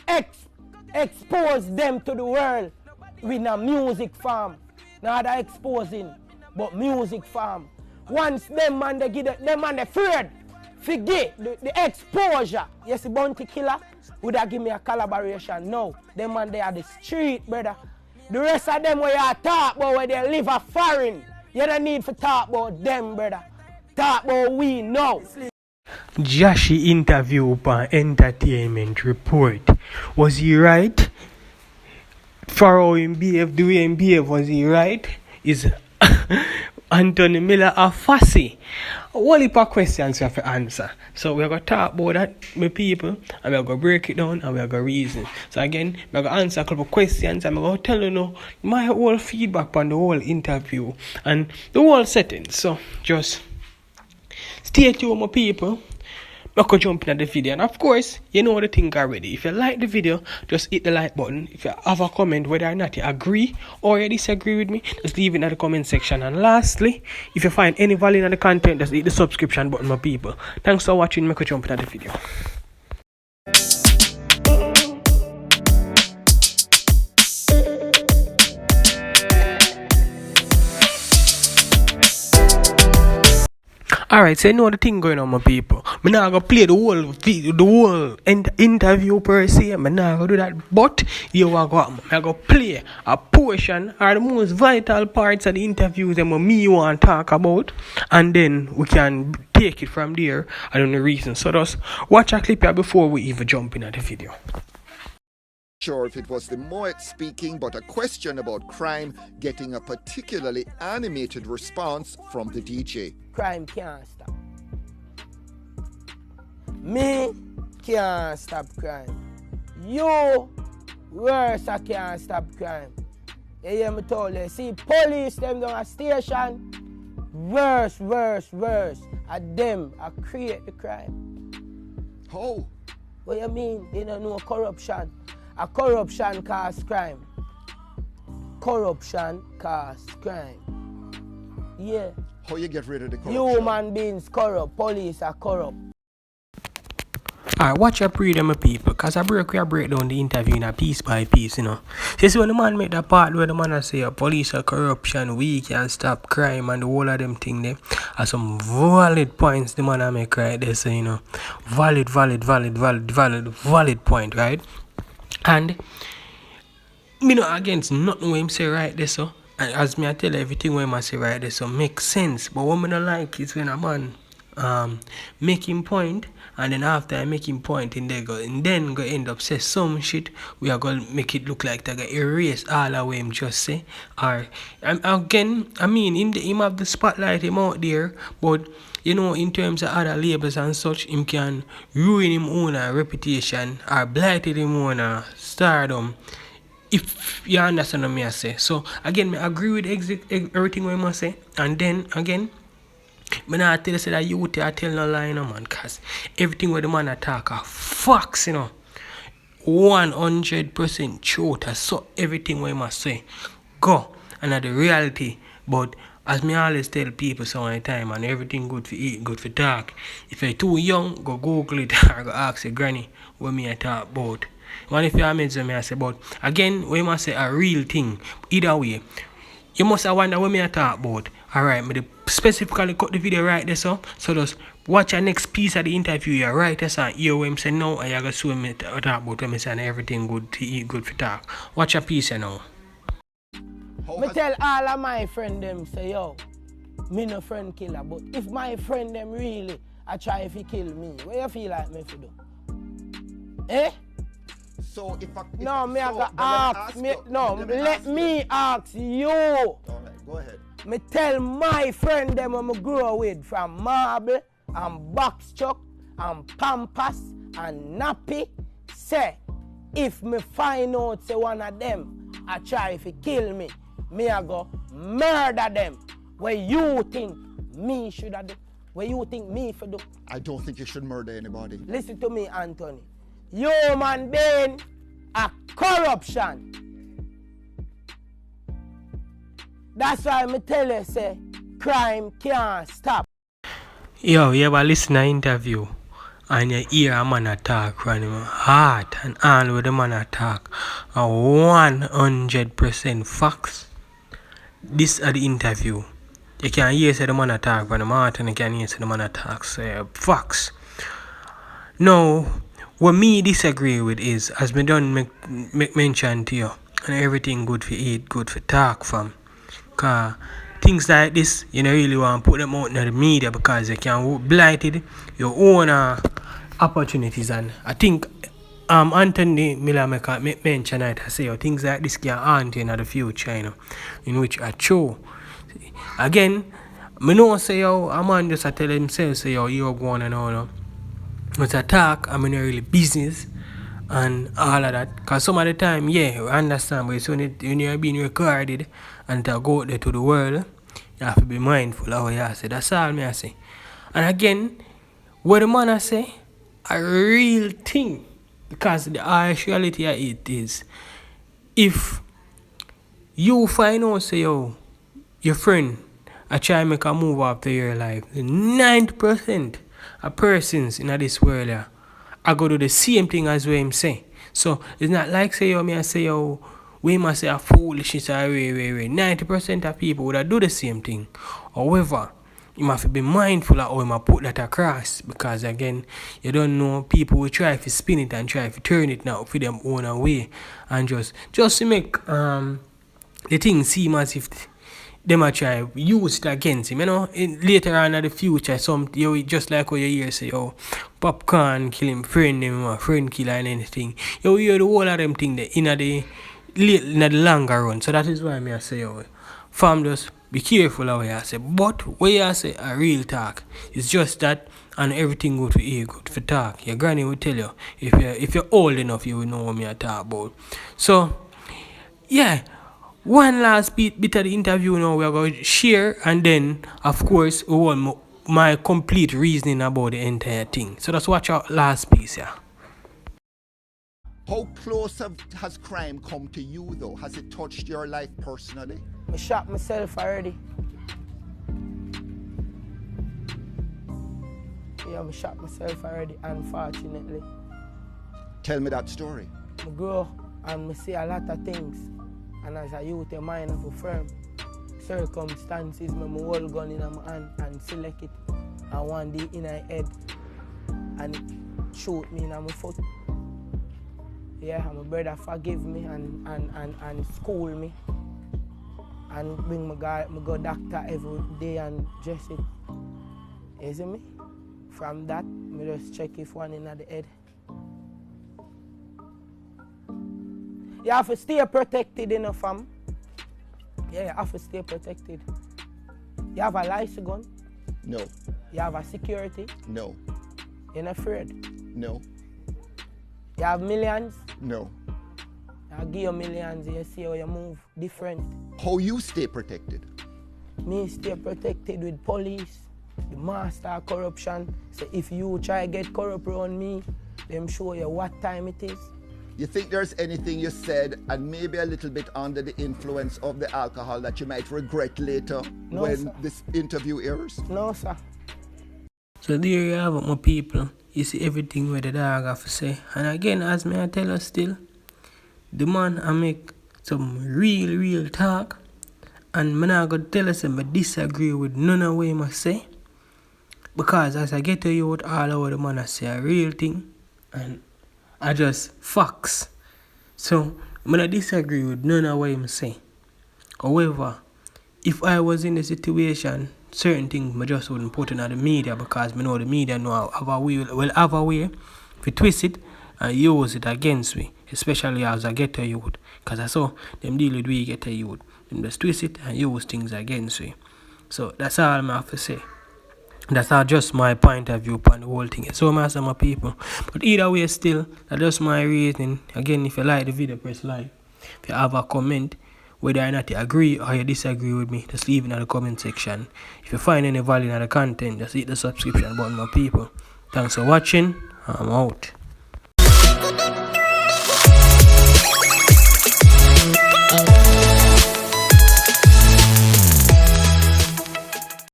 expose them to the world with a music farm. Not that exposing, but music farm. Once them man they give them man they afraid. Forget the exposure. Yes, the bounty killer would have give me a collaboration. No, them man they are the street, brother. The rest of them where you talk about where they live a foreign. You don't need to talk about them, brother. Talk about we know. Jahshii interview upon Entertainment Report. Was he right? For how him behave, the way him behave, was he right? Is Anthony Miller a fussy? One heap of questions we have to answer. So we're going to talk about that with people, and we're going to break it down, and we're going to reason. So again, we're going to answer a couple of questions, and we're going to tell you now my whole feedback on the whole interview and the whole setting. So just stay tuned, my people. I could jump in the video, and of course, you know the thing already. If you like the video, just hit the like button. If you have a comment whether or not you agree or you disagree with me, just leave it in the comment section. And lastly, if you find any value in the content, just hit the subscription button, my people. Thanks for watching. I could jump in the video. Alright, so you know the thing going on, my people. I'm not going to play the whole video, the whole interview per se. I'm not going to do that. But you are going to play a portion or the most vital parts of the interview that me want to talk about. And then we can take it from there. I don't know the reason. So just watch a clip here before we even jump into the video. Sure if it was the Moet speaking, but a question about crime getting a particularly animated response from the DJ. Crime can't stop. Me can't stop crime. You worse I can't stop crime. You hear me told you? See police them down a station. Worse. And them I create the crime. How? What you mean? They don't know corruption. A corruption cause crime. Corruption cause crime. Yeah. How you get rid of the corruption? Human beings corrupt. Police are corrupt. Alright, watch your pre them people, cause I break down the interview in a piece by piece, you know. So see when the man make that part where the man say police are corruption, we can stop crime and the whole of them thing there are some valid points the man make right there, so you know. Valid point, right? And me not against nothing what him say right there, so and as me I tell you, everything what him say right there, so makes sense. But what me not like is when a man making point, and then after I make him point in there and then go end up say some shit, we are gonna make it look like they gonna erase all of what him just say. Or again, I mean in the him have the spotlight him out there, but you know, in terms of other labels and such, him can ruin him own reputation or blight him own stardom. If you understand what I say. So again, I agree with everything what I say. And then again, I not tell you say that you I tell no lie, no man, cause everything where the man attack are facts, you know. 100% truth. So everything what I must say go and at the reality. But as me always tell people so many time, and everything good for eat, good for talk. If you're too young, go Google it or go ask your granny what me I talk about. One if you are made me I say, but again, we must say a real thing. Either way, you must have wonder what me I talk about. Alright, me specifically cut the video right there, so just watch the next piece of the interview here right there, so hear what him say now, and you go see me talk about when me say everything good to eat, good for talk. Watch a piece here now. Me tell all of my friend them say, yo, me no friend killer, but if my friend them really I try if he kill me, what you feel like me to do? Eh? So if I let me ask you. Alright, go ahead. Me tell my friend them when I grow with from marble and box chuck and pampas and nappy, say if me find out say one of them I try if he kill me, me I go murder them. What you think me should have do? What you think me for do? I don't think you should murder anybody. Listen to me, Anthony. Human being a corruption. That's why me tell you say crime can't stop. Yo, you ever listen to an interview and you hear a man attack from him heart and all with the man attack are 100% facts. This are the interview. You can hear say the man attack from the heart and you can hear say the man attack facts. Now, what me disagree with is, as me done make mention to you, and everything good for eat, good for talk from. Cause things like this, you don't really want to put them out in the media because you can blight it, your own opportunities. And I think Anthony Miller make mention it, I say things like this can haunt you in the future, you know, in which are true. Again, I know say a man just tell himself say you're going and all, no. But attack, I mean really business and all of that. Because some of the time, yeah, I understand, but it's when you're being recorded and to go out there to the world, you have to be mindful of what you say. That's all me I say. And again, what the man I say, a real thing. Because the harsh reality of it is, if you find out say your friend I try to make a move after your life, 90% of persons in this world I go do the same thing as what him say. So it's not like say me I say we must say a foolishness or way. 90% of people would do the same thing. However, you must be mindful of how you put that across, because again, you don't know, people will try to spin it and try to turn it now for them own way and just to make the thing seem as if them are trying to use it against him, you know. Later on in the future, just like what you hear say, popcorn kill him friend, friend killer and anything. You hear the whole of them thing in the longer run. So that is why I say, fam, just be careful of what you say. But what you say a real talk. It's just that, and everything good for ear, good for talk. Your granny will tell you, if you're old enough, you will know what me I talk about. So, yeah. One last bit of the interview now we're going to share, and then of course we want my complete reasoning about the entire thing. So let's watch our last piece here. How close has crime come to you though? Has it touched your life personally? I shot myself already. Yeah, I shot myself already, unfortunately. Tell me that story. I grow and I see a lot of things. And as a youth, your mind of a firm circumstances, I hold gun in my hand and select it. And one day in my head, and it shoot me in my foot. Yeah, and my brother forgive me and school me. And bring my go doctor every day and dress it. You see me? From that, I just check if one in the head. You have to stay protected, you know, fam. Yeah, you have to stay protected. You have a license gun? No. You have a security? No. You're not afraid? No. You have millions? No. I'll give you millions, you see how you move different. How you stay protected? Me stay protected with police, the master of corruption. So if you try to get corrupt around me, them show you what time it is. You think there's anything you said and maybe a little bit under the influence of the alcohol that you might regret later when this interview airs? No, sir. So there you have it, my people. You see everything where the dog have to say. And again, as me I tell us still, the man I make some real talk. And I'm not going to tell us I disagree with none of what I say. Because as I get to you with all over the man I say a real thing. And I just facts. So I'm not disagree with none of what I'm saying. However, if I was in the situation, certain things I just wouldn't put in the media, because I know the media have a way to twist it and use it against me, especially as I get to youth. Because I saw them deal with we get to youth. Them just twist it and use things against me. So that's all I have to say. That's not just my point of view on the whole thing. So I'm asking my people. But either way still, that's just my reasoning. Again, if you like the video, press like. If you have a comment, whether or not you agree or you disagree with me, just leave it in the comment section. If you find any value in the content, just hit the subscription button, my people. Thanks for watching. I'm out.